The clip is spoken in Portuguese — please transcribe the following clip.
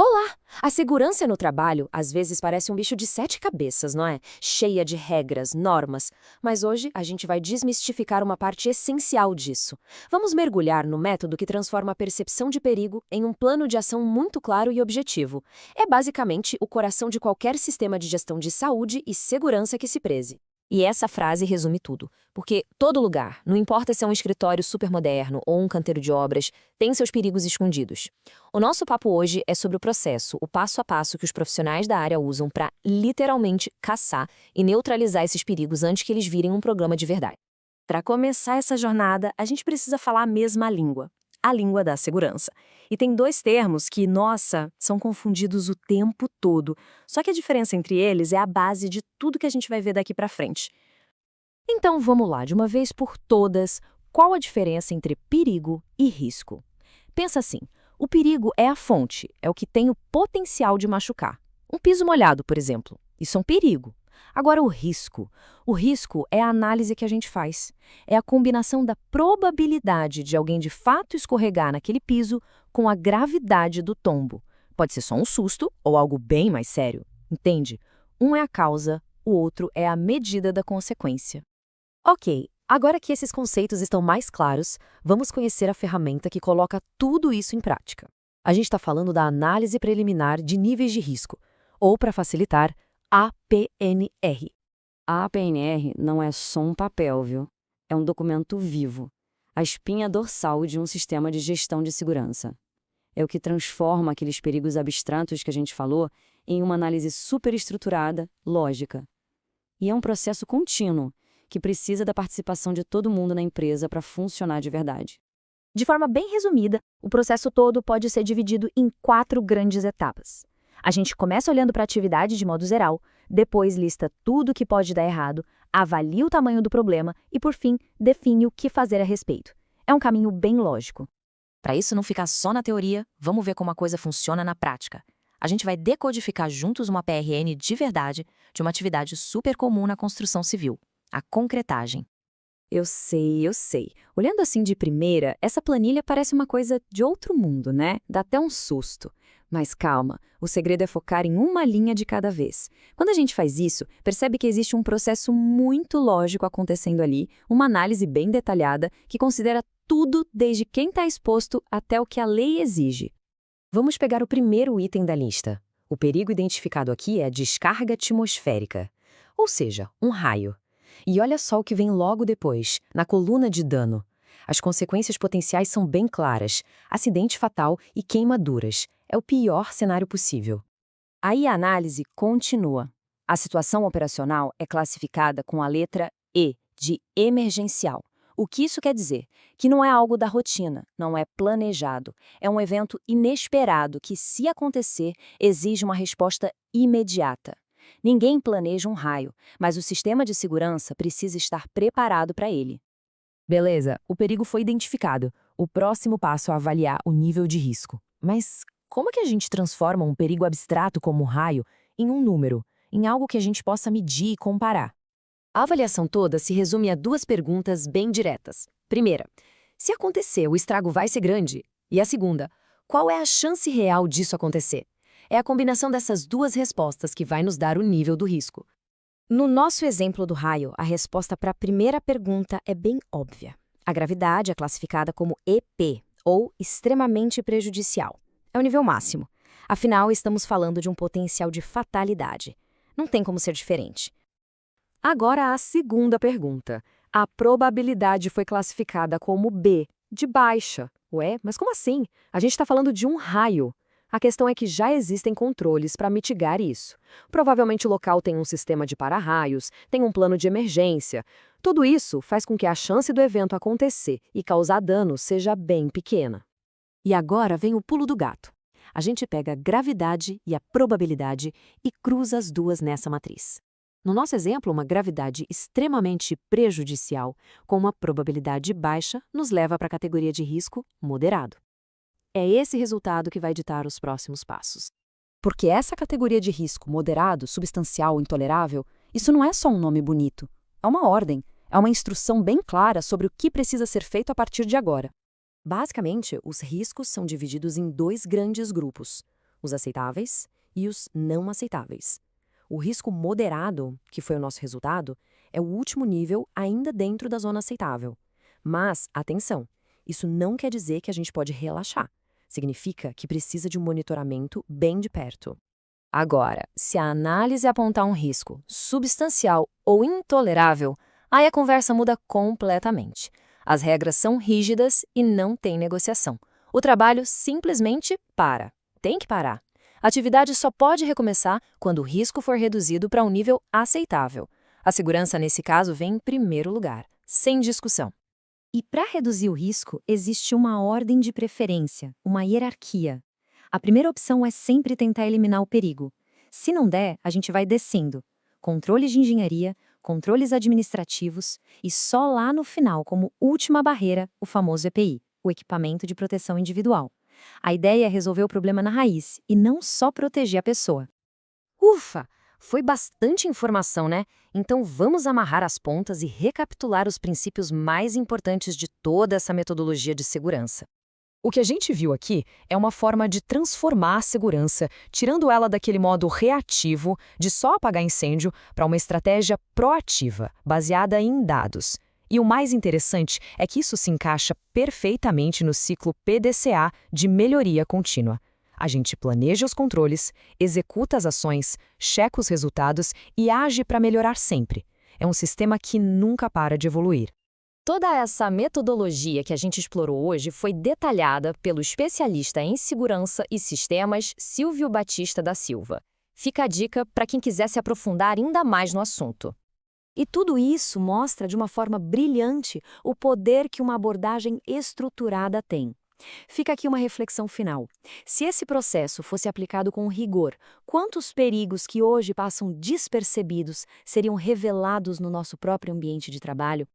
Olá! A segurança no trabalho às vezes parece um bicho de sete cabeças, não é? Cheia de regras, normas. Mas hoje a gente vai desmistificar uma parte essencial disso. Vamos mergulhar no método que transforma a percepção de perigo em um plano de ação muito claro e objetivo. É basicamente o coração de qualquer sistema de gestão de saúde e segurança que se preze. E essa frase resume tudo, porque todo lugar, não importa se é um escritório supermoderno ou um canteiro de obras, tem seus perigos escondidos. O nosso papo hoje é sobre o processo, o passo a passo que os profissionais da área usam para, literalmente, caçar e neutralizar esses perigos antes que eles virem um problema de verdade. Para começar essa jornada, a gente precisa falar a mesma língua, a língua da segurança. E tem dois termos que, nossa, são confundidos o tempo todo. Só que a diferença entre eles é a base de tudo que a gente vai ver daqui para frente. Então vamos lá, de uma vez por todas, qual a diferença entre perigo e risco? Pensa assim, o perigo é a fonte, é o que tem o potencial de machucar. Um piso molhado, por exemplo, isso é um perigo. Agora o risco é a análise que a gente faz. É a combinação da probabilidade de alguém de fato escorregar naquele piso com a gravidade do tombo. Pode ser só um susto ou algo bem mais sério, entende? Um é a causa, o outro é a medida da consequência. Ok, agora que esses conceitos estão mais claros, vamos conhecer a ferramenta que coloca tudo isso em prática. A gente está falando da análise preliminar de níveis de risco, ou, para facilitar, APNR. A APNR não é só um papel, viu? É um documento vivo. A espinha dorsal de um sistema de gestão de segurança. É o que transforma aqueles perigos abstratos que a gente falou em uma análise superestruturada, lógica. E é um processo contínuo, que precisa da participação de todo mundo na empresa para funcionar de verdade. De forma bem resumida, o processo todo pode ser dividido em 4 grandes etapas. A gente começa olhando para a atividade de modo geral, depois lista tudo o que pode dar errado, avalia o tamanho do problema e, por fim, define o que fazer a respeito. É um caminho bem lógico. Para isso não ficar só na teoria, vamos ver como a coisa funciona na prática. A gente vai decodificar juntos uma PRN de verdade de uma atividade super comum na construção civil, a concretagem. Eu sei. Olhando assim de primeira, essa planilha parece uma coisa de outro mundo, né? Dá até um susto. Mas calma, o segredo é focar em uma linha de cada vez. Quando a gente faz isso, percebe que existe um processo muito lógico acontecendo ali, uma análise bem detalhada que considera tudo desde quem está exposto até o que a lei exige. Vamos pegar o primeiro item da lista. O perigo identificado aqui é a descarga atmosférica, ou seja, um raio. E olha só o que vem logo depois, na coluna de dano. As consequências potenciais são bem claras: acidente fatal e queimaduras. É o pior cenário possível. Aí a análise continua. A situação operacional é classificada com a letra E, de emergencial. O que isso quer dizer? Que não é algo da rotina, não é planejado. É um evento inesperado que, se acontecer, exige uma resposta imediata. Ninguém planeja um raio, mas o sistema de segurança precisa estar preparado para ele. Beleza, o perigo foi identificado. O próximo passo é avaliar o nível de risco. Mas como é que a gente transforma um perigo abstrato como um raio em um número, em algo que a gente possa medir e comparar? A avaliação toda se resume a 2 perguntas bem diretas. Primeira, se acontecer, o estrago vai ser grande? E a segunda, qual é a chance real disso acontecer? É a combinação dessas 2 respostas que vai nos dar o nível do risco. No nosso exemplo do raio, a resposta para a primeira pergunta é bem óbvia. A gravidade é classificada como EP, ou extremamente prejudicial. É o nível máximo. Afinal, estamos falando de um potencial de fatalidade. Não tem como ser diferente. Agora a segunda pergunta. A probabilidade foi classificada como B, de baixa. Ué, mas como assim? A gente está falando de um raio. A questão é que já existem controles para mitigar isso. Provavelmente o local tem um sistema de para-raios, tem um plano de emergência. Tudo isso faz com que a chance do evento acontecer e causar dano seja bem pequena. E agora vem o pulo do gato. A gente pega a gravidade e a probabilidade e cruza as duas nessa matriz. No nosso exemplo, uma gravidade extremamente prejudicial com uma probabilidade baixa nos leva para a categoria de risco moderado. É esse resultado que vai ditar os próximos passos. Porque essa categoria de risco moderado, substancial, intolerável, isso não é só um nome bonito. É uma ordem, é uma instrução bem clara sobre o que precisa ser feito a partir de agora. Basicamente, os riscos são divididos em 2 grandes grupos. os aceitáveis e os não aceitáveis. O risco moderado, que foi o nosso resultado, é o último nível ainda dentro da zona aceitável. Mas, atenção, isso não quer dizer que a gente pode relaxar. Significa que precisa de um monitoramento bem de perto. Agora, se a análise apontar um risco substancial ou intolerável, aí a conversa muda completamente. As regras são rígidas e não tem negociação. O trabalho simplesmente para. Tem que parar. A atividade só pode recomeçar quando o risco for reduzido para um nível aceitável. A segurança, nesse caso, vem em primeiro lugar, sem discussão. E para reduzir o risco, existe uma ordem de preferência, uma hierarquia. A primeira opção é sempre tentar eliminar o perigo. Se não der, a gente vai descendo. Controles de engenharia, controles administrativos e só lá no final, como última barreira, o famoso EPI, o equipamento de proteção individual. A ideia é resolver o problema na raiz e não só proteger a pessoa. Ufa! Foi bastante informação, né? Então vamos amarrar as pontas e recapitular os princípios mais importantes de toda essa metodologia de segurança. O que a gente viu aqui é uma forma de transformar a segurança, tirando ela daquele modo reativo, de só apagar incêndio, para uma estratégia proativa, baseada em dados. E o mais interessante é que isso se encaixa perfeitamente no ciclo PDCA de melhoria contínua. A gente planeja os controles, executa as ações, checa os resultados e age para melhorar sempre. É um sistema que nunca para de evoluir. Toda essa metodologia que a gente explorou hoje foi detalhada pelo especialista em segurança e sistemas Silvio Batista da Silva. Fica a dica para quem quiser se aprofundar ainda mais no assunto. E tudo isso mostra de uma forma brilhante o poder que uma abordagem estruturada tem. Fica aqui uma reflexão final. Se esse processo fosse aplicado com rigor, quantos perigos que hoje passam despercebidos seriam revelados no nosso próprio ambiente de trabalho?